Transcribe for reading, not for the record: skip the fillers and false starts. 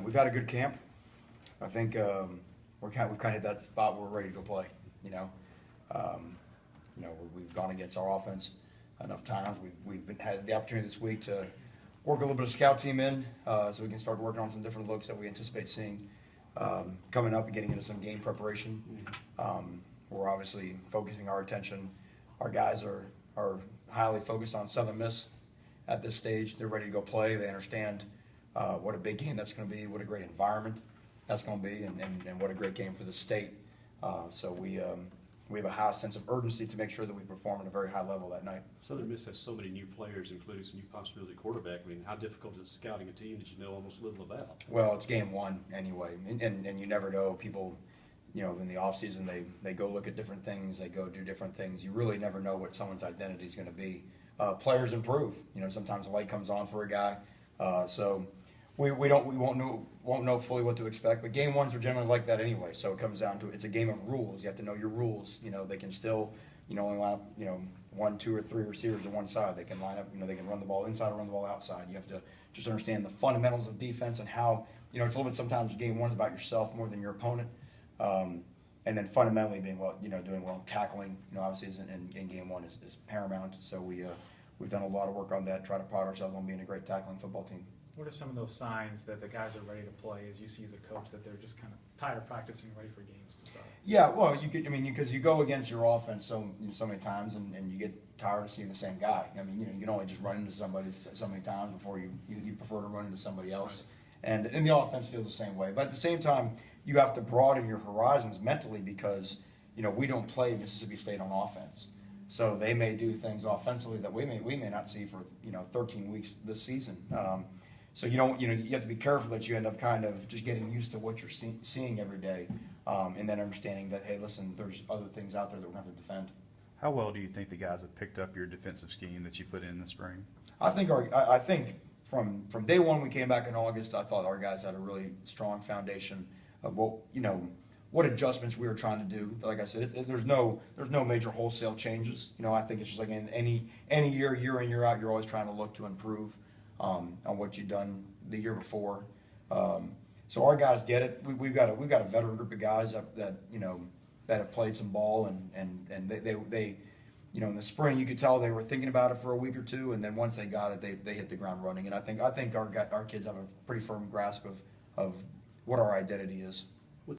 We've had a good camp. I think we've kind of hit that spot where we're ready to go play. You know, we've gone against our offense enough times. We've had the opportunity this week to work a little bit of scout team in, so we can start working on some different looks that we anticipate seeing coming up and getting into some game preparation. We're obviously focusing our attention. Our guys are highly focused on Southern Miss at this stage. They're ready to go play. They understand what a big game that's going to be, what a great environment that's going to be, and what a great game for the state. So we have a high sense of urgency to make sure that we perform at a very high level that night. Southern Miss has so many new players, including some new possibility quarterback. I mean, how difficult is it scouting a team that you know almost little about? Well, it's game one anyway, and you never know. People, in the off season, they go look at different things, they go do different things. You really never know what someone's identity is going to be. Players improve. Sometimes the light comes on for a guy, so we won't know fully what to expect. But game ones are generally like that anyway. So it comes down to it's a game of rules. You have to know your rules. They can still only line up 1, 2, or 3 receivers to one side. They can line up. They can run the ball inside or run the ball outside. You have to just understand the fundamentals of defense and how it's a little bit sometimes game one's about yourself more than your opponent. And then fundamentally being doing well tackling, obviously in game one is paramount. So we've done a lot of work on that, try to pride ourselves on being a great tackling football team. What are some of those signs that the guys are ready to play as you see as a coach that they're just kind of tired of practicing, ready for games to start? Yeah, well, because you go against your offense so many times and you get tired of seeing the same guy. You can only just run into somebody so many times before you prefer to run into somebody else. Right. And the offense feels the same way. But at the same time, you have to broaden your horizons mentally because, we don't play Mississippi State on offense. So they may do things offensively that we may not see for, 13 weeks this season. So you have to be careful that you end up kind of just getting used to what you're seeing every day, and then understanding that, hey, listen, there's other things out there that we're going to have to defend. How well do you think the guys have picked up your defensive scheme that you put in the spring? I think from day one we came back in August, I thought our guys had a really strong foundation of what adjustments we were trying to do. Like I said, there's no major wholesale changes. I think it's just like in any year in, year out, you're always trying to look to improve on what you've done the year before. So our guys get it. We've got a veteran group of guys that have played some ball and they in the spring you could tell they were thinking about it for a week or two, and then once they got it, they hit the ground running. And I think our kids have a pretty firm grasp of what our identity is.